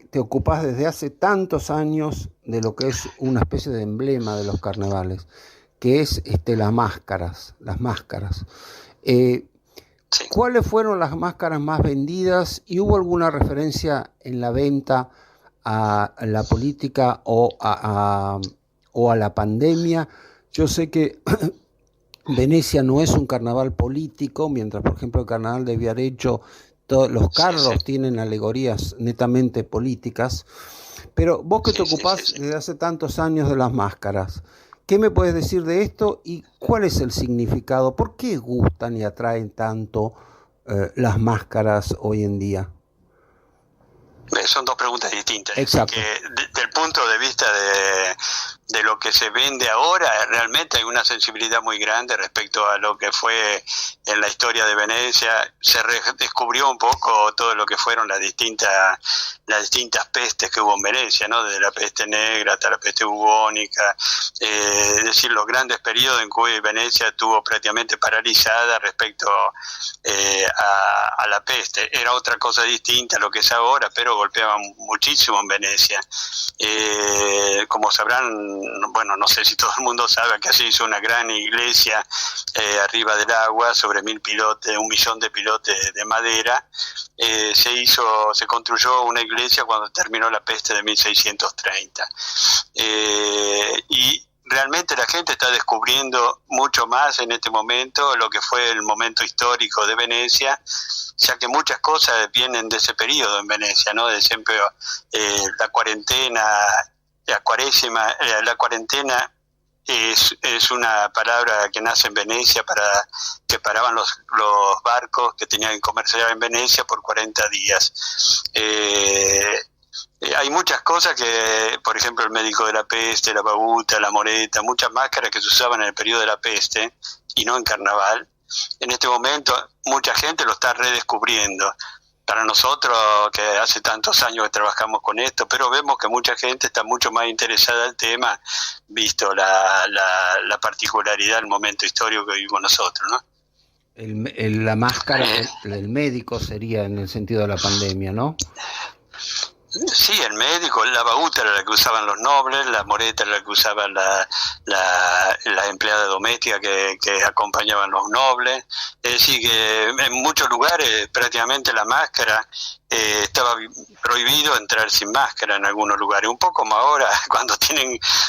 te ocupás desde hace tantos años de lo que es una especie de emblema de los carnavales, que es las máscaras. Sí. ¿Cuáles fueron las máscaras más vendidas y hubo alguna referencia en la venta a la política o a la pandemia? Yo sé que Venecia no es un carnaval político, mientras por ejemplo el carnaval de Viareggio, los carros tienen alegorías netamente políticas, pero vos que te ocupás desde hace tantos años de las máscaras, ¿qué me puedes decir de esto y cuál es el significado? ¿Por qué gustan y atraen tanto las máscaras hoy en día? Son dos preguntas distintas. Exacto. Que desde el punto de vista de lo que se vende ahora, realmente hay una sensibilidad muy grande respecto a lo que fue en la historia de Venecia. Se descubrió un poco todo lo que fueron las distintas pestes que hubo en Venecia, ¿no? Desde la peste negra hasta la peste bubónica, es decir, los grandes periodos en que Venecia estuvo prácticamente paralizada respecto a la peste. Era otra cosa distinta a lo que es ahora, pero golpeaban muchísimo en Venecia. Como sabrán, bueno, no sé si todo el mundo sabe que se hizo una gran iglesia arriba del agua sobre 1 millón de pilotes de madera. Se construyó una iglesia cuando terminó la peste de 1630. Y realmente la gente está descubriendo mucho más en este momento lo que fue el momento histórico de Venecia, ya que muchas cosas vienen de ese periodo en Venecia, ¿no? De siempre la cuarentena, la cuaresima, la cuarentena es una palabra que nace en Venecia que paraban los barcos que tenían que comerciar en Venecia por 40 días. Hay muchas cosas que, por ejemplo, el médico de la peste, la babuta, la moreta, muchas máscaras que se usaban en el periodo de la peste y no en carnaval. En este momento mucha gente lo está redescubriendo. Para nosotros, que hace tantos años que trabajamos con esto, pero vemos que mucha gente está mucho más interesada en el tema, visto la particularidad del momento histórico que vivimos nosotros, ¿no? La máscara del médico sería en el sentido de la pandemia, ¿no? Sí, el médico, la babuta era la que usaban los nobles, la moreta era la que usaban la empleada doméstica que acompañaban los nobles. Es decir, que en muchos lugares prácticamente la máscara estaba prohibido entrar sin máscara en algunos lugares. Un poco como ahora, cuando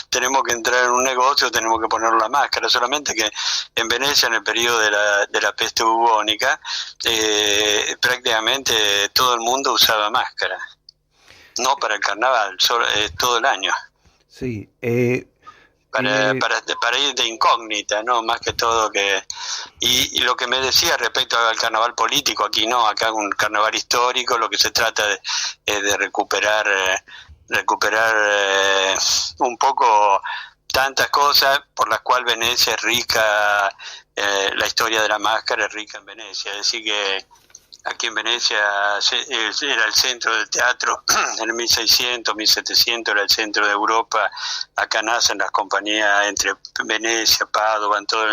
tenemos que entrar en un negocio, tenemos que poner la máscara. Solamente que en Venecia, en el periodo de la peste bubónica, prácticamente todo el mundo usaba máscara. No para el carnaval, todo el año. Sí. Para ir de incógnita, ¿no? Más que todo que... Y lo que me decía respecto al carnaval político, aquí no, acá es un carnaval histórico, lo que se trata es de recuperar un poco tantas cosas por las cuales Venecia es rica, la historia de la máscara es rica en Venecia. Es decir que aquí en Venecia era el centro del teatro, en el 1600, 1700 era el centro de Europa. Acá nacen las compañías entre Venecia, Padova, en todo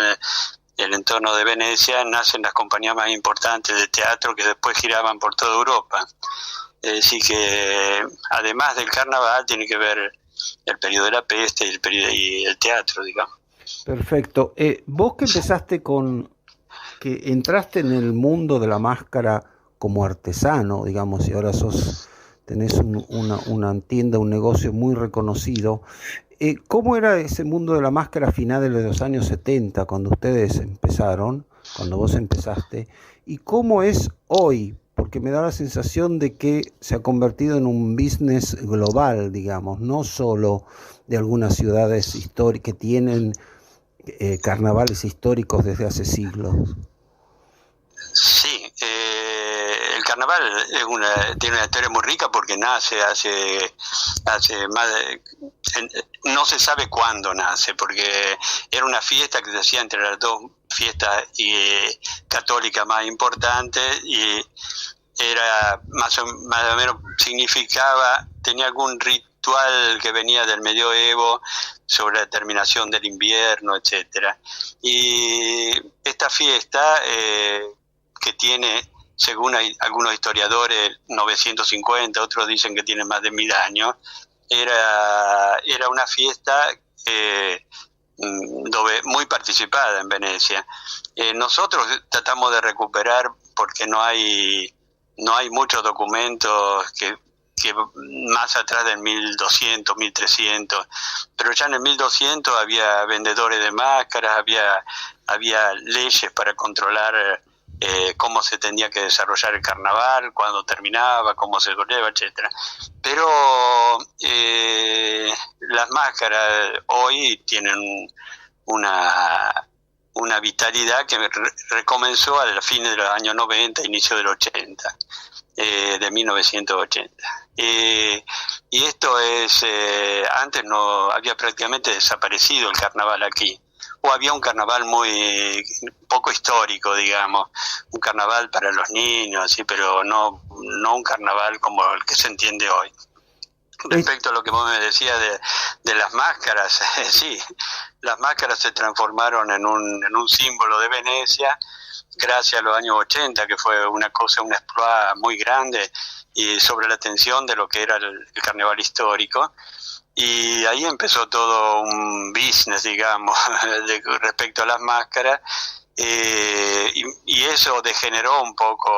el entorno de Venecia, nacen las compañías más importantes de teatro que después giraban por toda Europa. Es decir que además del carnaval tiene que ver el periodo de la peste y el teatro, digamos. Perfecto. Vos que empezaste que entraste en el mundo de la máscara como artesano, digamos, y ahora tenés una tienda, un negocio muy reconocido. ¿Cómo era ese mundo de la máscara a finales de los años 70, cuando ustedes empezaron, cuando vos empezaste? ¿Y cómo es hoy? Porque me da la sensación de que se ha convertido en un business global, digamos, no solo de algunas ciudades históricas que tienen carnavales históricos desde hace siglos. Sí, el carnaval tiene una historia muy rica porque nace hace más no se sabe cuándo nace, porque era una fiesta que se hacía entre las dos fiestas católicas más importantes y era más o menos tenía algún ritual que venía del medioevo sobre la terminación del invierno, etcétera. Y esta fiesta que tiene, según algunos historiadores, 950, otros dicen que tiene más de 1000 años, era una fiesta muy participada en Venecia. Nosotros tratamos de recuperar, porque no hay muchos documentos que más atrás del 1200, 1300, pero ya en el 1200 había vendedores de máscaras, había leyes para controlar cómo se tenía que desarrollar el carnaval, cuándo terminaba, cómo se volvía, etcétera. Pero las máscaras hoy tienen una una vitalidad que recomenzó a fines de los años 90, inicio del 80, de 1980. Y esto es, antes no había prácticamente desaparecido el carnaval aquí, o había un carnaval muy poco histórico, digamos, un carnaval para los niños, así, pero no un carnaval como el que se entiende hoy. Respecto a lo que vos me decías de las máscaras, sí, las máscaras se transformaron en un símbolo de Venecia gracias a los años 80, que fue un exploit muy grande y sobre la atención de lo que era el carnaval histórico. Y ahí empezó todo un business, digamos, respecto a las máscaras, y eso degeneró un poco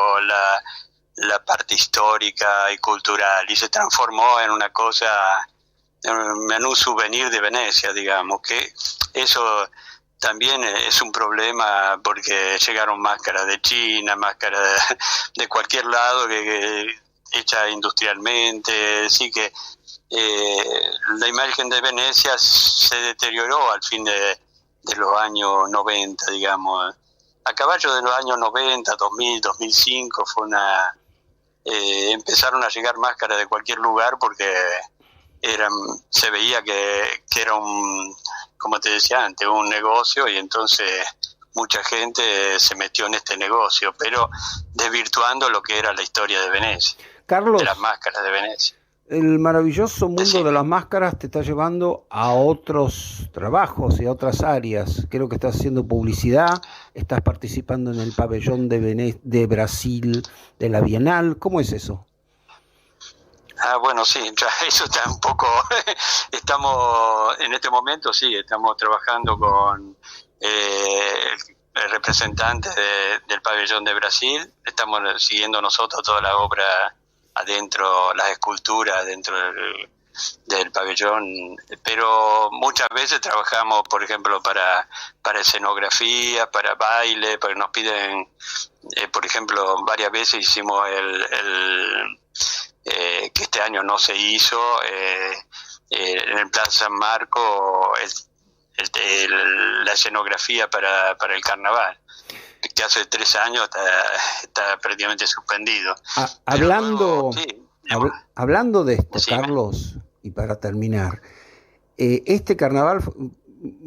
la parte histórica y cultural, y se transformó en una cosa, en un souvenir de Venecia, digamos, que eso también es un problema porque llegaron máscaras de China, máscaras de cualquier lado que hechas industrialmente, así que la imagen de Venecia se deterioró al fin de los años 90, digamos. A caballo de los años 90, 2000, 2005 fue empezaron a llegar máscaras de cualquier lugar porque se veía que era como te decía antes, un negocio, y entonces mucha gente se metió en este negocio, pero desvirtuando lo que era la historia de Venecia, Carlos, de las máscaras de Venecia. El maravilloso mundo de las máscaras te está llevando a otros trabajos y a otras áreas. Creo que estás haciendo publicidad, estás participando en el pabellón de Brasil de la Bienal. ¿Cómo es eso? Bueno, sí, eso está un poco... Estamos, en este momento, sí, estamos trabajando con el representante del pabellón de Brasil. Estamos siguiendo nosotros toda la obra adentro, las esculturas dentro del pabellón, pero muchas veces trabajamos, por ejemplo, para escenografía, para baile, porque nos piden, por ejemplo, varias veces hicimos que este año no se hizo, en el Plaza San Marco, la escenografía para el carnaval, que hace 3 años está prácticamente suspendido. Hablando de esto, sí, Carlos, y para terminar, este carnaval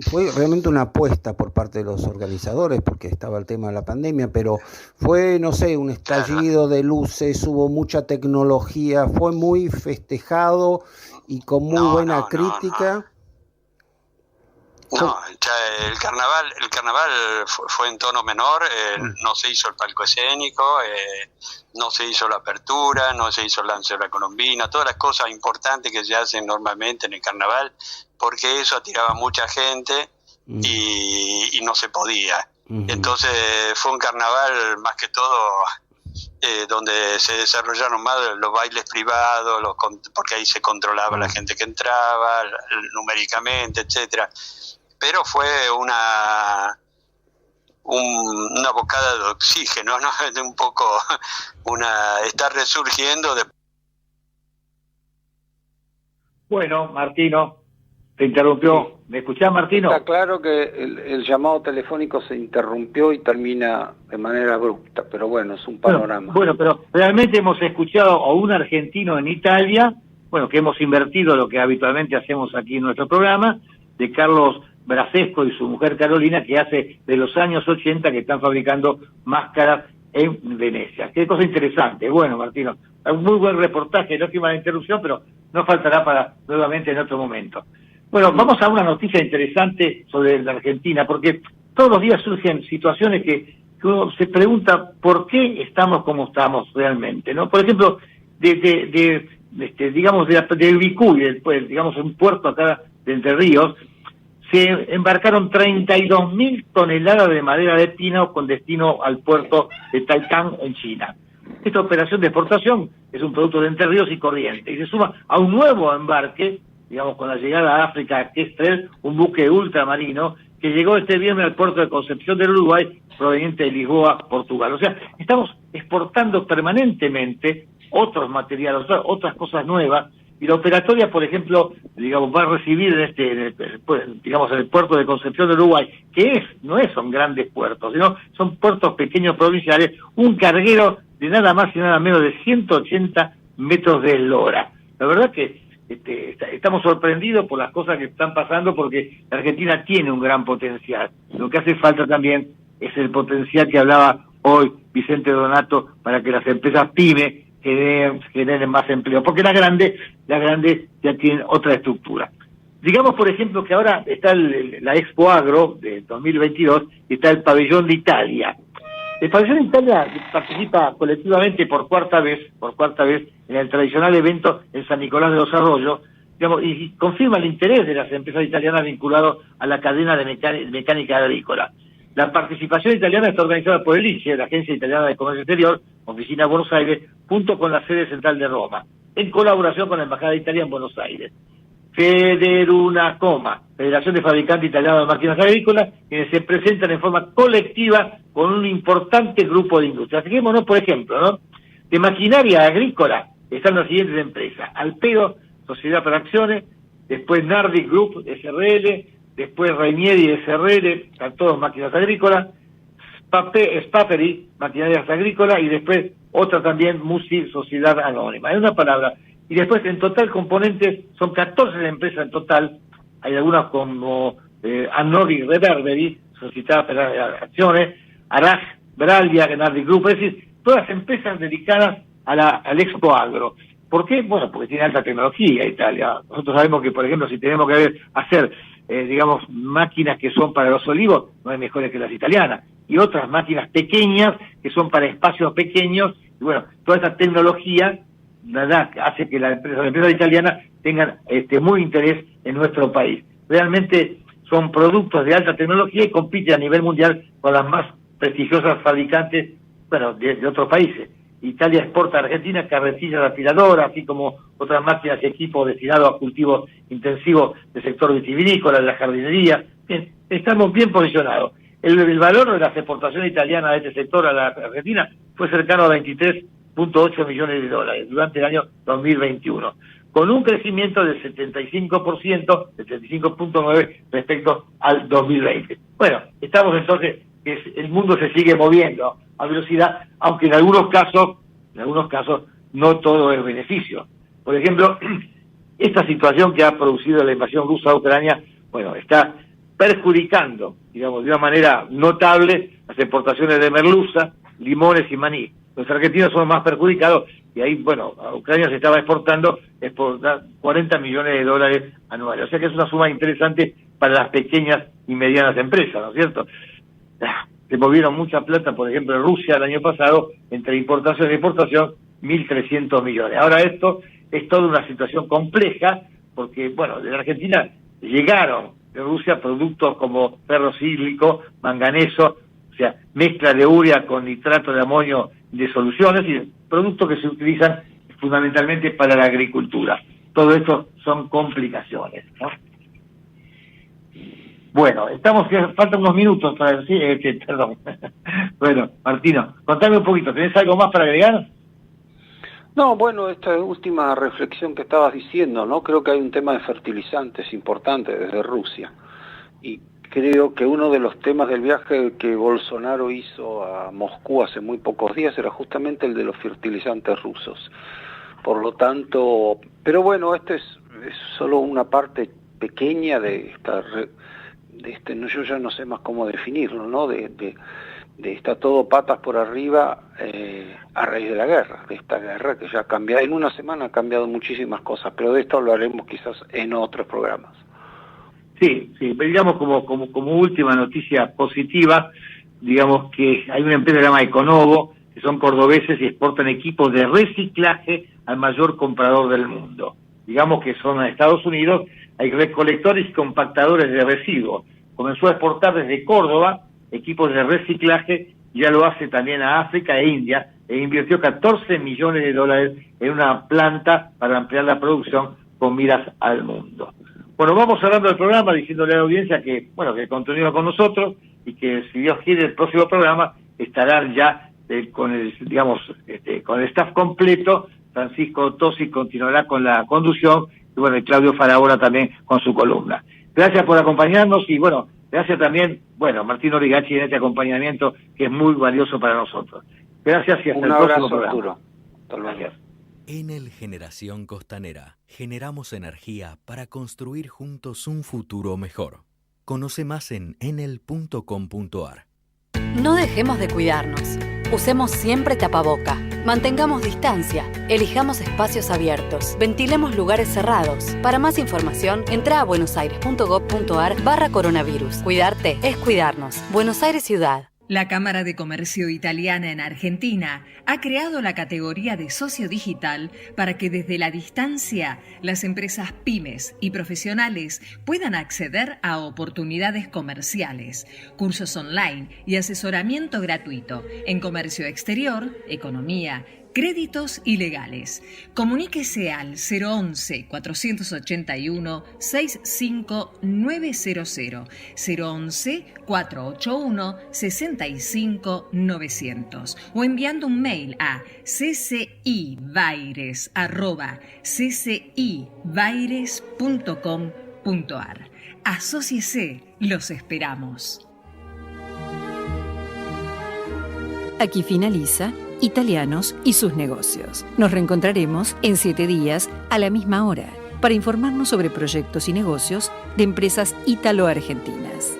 fue realmente una apuesta por parte de los organizadores, porque estaba el tema de la pandemia, pero fue, no sé, un estallido de luces, hubo mucha tecnología, fue muy festejado y con muy buena crítica. No, ya el carnaval fue en tono menor, no se hizo el palco escénico, no se hizo la apertura, no se hizo el lance de la colombina, todas las cosas importantes que se hacen normalmente en el carnaval, porque eso atiraba a mucha gente y no se podía. Entonces fue un carnaval más que todo donde se desarrollaron más los bailes privados, porque ahí se controlaba la gente que entraba, numéricamente, etcétera. Pero fue una bocada de oxígeno, ¿no? De un poco está resurgiendo de... Bueno, Martino, te interrumpió. ¿Me escuchás, Martino? Está claro que el llamado telefónico se interrumpió y termina de manera abrupta, pero bueno, es un panorama. Bueno, pero realmente hemos escuchado a un argentino en Italia, bueno, que hemos invertido lo que habitualmente hacemos aquí en nuestro programa, de Carlos Brasesco y su mujer Carolina, que hace de los años 80 que están fabricando máscaras en Venecia. Qué cosa interesante. Bueno, Martino, un muy buen reportaje, no quiero la interrupción, pero no faltará para nuevamente en otro momento. Bueno, vamos a una noticia interesante sobre la Argentina, porque todos los días surgen situaciones que uno se pregunta por qué estamos como estamos realmente, ¿no? Por ejemplo, digamos, del Vicuy, digamos, un puerto acá de Entre Ríos, se embarcaron 32.000 toneladas de madera de pino con destino al puerto de Taicán en China. Esta operación de exportación es un producto de Entre Ríos y Corrientes y se suma a un nuevo embarque, digamos, con la llegada a África Kestrel, un buque ultramarino que llegó este viernes al puerto de Concepción del Uruguay, proveniente de Lisboa, Portugal. O sea, estamos exportando permanentemente otros materiales, otras cosas nuevas Y la operatoria, por ejemplo, digamos, va a recibir en el puerto de Concepción del Uruguay, que son grandes puertos, sino son puertos pequeños provinciales, un carguero de nada más y nada menos de 180 metros de eslora. La verdad que estamos sorprendidos por las cosas que están pasando, porque la Argentina tiene un gran potencial. Lo que hace falta también es el potencial que hablaba hoy Vicente Donato para que las empresas pyme generen más empleo, porque las grandes ya tienen otra estructura. Digamos, por ejemplo, que ahora está la Expo Agro de 2022 y está el Pabellón de Italia. El Pabellón de Italia participa colectivamente por cuarta vez en el tradicional evento en San Nicolás de los Arroyos, digamos, y confirma el interés de las empresas italianas vinculadas a la cadena de mecánica agrícola. La participación italiana está organizada por el ICE, la Agencia Italiana de Comercio Exterior, Oficina de Buenos Aires, junto con la sede central de Roma, en colaboración con la Embajada de Italia en Buenos Aires. Federunacoma, Federación de Fabricantes Italianos de Máquinas Agrícolas, quienes se presentan en forma colectiva con un importante grupo de industrias. Fijémonos, por ejemplo, ¿no? De maquinaria agrícola están las siguientes empresas: Alpeo, Sociedad para Acciones, después Nardi Group, SRL, después Rainieri SRL, están todos máquinas agrícolas, Spaperi, maquinarias agrícolas, y después otra también, Musi, Sociedad Anónima. En una palabra. Y después, en total, componentes, son 14 empresas en total. Hay algunas como Annori Reverberi, Sociedad para Acciones, Araj, Braldia, Nardi Group, es decir, todas empresas dedicadas al Expo Agro. ¿Por qué? Bueno, porque tiene alta tecnología Italia. Nosotros sabemos que, por ejemplo, si tenemos que hacer, máquinas que son para los olivos, no hay mejores que las italianas. Y otras máquinas pequeñas que son para espacios pequeños. Y bueno, toda esa tecnología hace que las empresas italianas tengan muy interés en nuestro país. Realmente son productos de alta tecnología y compiten a nivel mundial con las más prestigiosas fabricantes, de otros países. Italia exporta a Argentina carretillas aspiradoras, así como otras máquinas y equipos destinados a cultivos intensivos del sector vitivinícola, de la jardinería. Bien, estamos bien posicionados. El valor de las exportaciones italianas de este sector a la Argentina fue cercano a 23.8 millones de dólares durante el año 2021, con un crecimiento del 75%, del 75.9% respecto al 2020. Bueno, estamos entonces, el mundo se sigue moviendo a velocidad, aunque en algunos casos no todo es beneficio. Por ejemplo, esta situación que ha producido la invasión rusa a Ucrania, está perjudicando, de una manera notable las exportaciones de merluza, limones y maní. Los argentinos son más perjudicados y ahí, a Ucrania se estaba exportar 40 millones de dólares anuales. O sea que es una suma interesante para las pequeñas y medianas empresas, ¿no es cierto? Se movieron mucha plata, por ejemplo, en Rusia el año pasado, entre importación y exportación, 1.300 millones. Ahora esto es toda una situación compleja, porque, de la Argentina llegaron de Rusia productos como ferrocílico, manganeso, o sea, mezcla de urea con nitrato de amonio de soluciones, y productos que se utilizan fundamentalmente para la agricultura. Todo esto son complicaciones, ¿no? Bueno, faltan unos minutos para decir, perdón. Bueno, Martino, contame un poquito, ¿tenés algo más para agregar? No, esta última reflexión que estabas diciendo, ¿no? Creo que hay un tema de fertilizantes importante desde Rusia. Y creo que uno de los temas del viaje que Bolsonaro hizo a Moscú hace muy pocos días era justamente el de los fertilizantes rusos. Por lo tanto, pero este es solo una parte pequeña de yo ya no sé más cómo definirlo, ¿no? De está todo patas por arriba a raíz de la guerra, de esta guerra que ya ha cambiado, en una semana ha cambiado muchísimas cosas, pero de esto hablaremos quizás en otros programas. Sí, digamos como última noticia positiva, digamos que hay una empresa que se llama Econovo, que son cordobeses y exportan equipos de reciclaje al mayor comprador del mundo. Digamos que son a Estados Unidos, hay recolectores y compactadores de residuos. Comenzó a exportar desde Córdoba equipos de reciclaje, ya lo hace también a África e India, e invirtió 14 millones de dólares en una planta para ampliar la producción con miras al mundo. Bueno, vamos cerrando el programa diciéndole a la audiencia que continúa con nosotros y que, si Dios quiere, el próximo programa estará ya con el staff completo Francisco Tosi continuará con la conducción, y bueno, y Claudio Faraona también con su columna. Gracias por acompañarnos y bueno, gracias también, bueno, Martín Origachi en este acompañamiento que es muy valioso para nosotros. Gracias y hasta el próximo programa. Arturo. Gracias. Enel Generación Costanera. Generamos energía para construir juntos un futuro mejor. Conoce más en enel.com.ar. No dejemos de cuidarnos. Usemos siempre tapaboca. Mantengamos distancia. Elijamos espacios abiertos. Ventilemos lugares cerrados. Para más información, entra a buenosaires.gov.ar/coronavirus. Cuidarte es cuidarnos. Buenos Aires Ciudad. La Cámara de Comercio Italiana en Argentina ha creado la categoría de socio digital para que desde la distancia las empresas pymes y profesionales puedan acceder a oportunidades comerciales, cursos online y asesoramiento gratuito en comercio exterior, economía, créditos y legales. Comuníquese al 011-481-65900, 011-481-65900 o enviando un mail a ccibaires@ccibaires.com.ar. Asóciese, los esperamos. Aquí finaliza Italianos y sus negocios. Nos reencontraremos en 7 días a la misma hora para informarnos sobre proyectos y negocios de empresas ítalo-argentinas.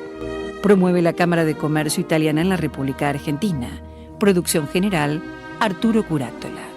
Promueve la Cámara de Comercio Italiana en la República Argentina. Producción general, Arturo Curátola.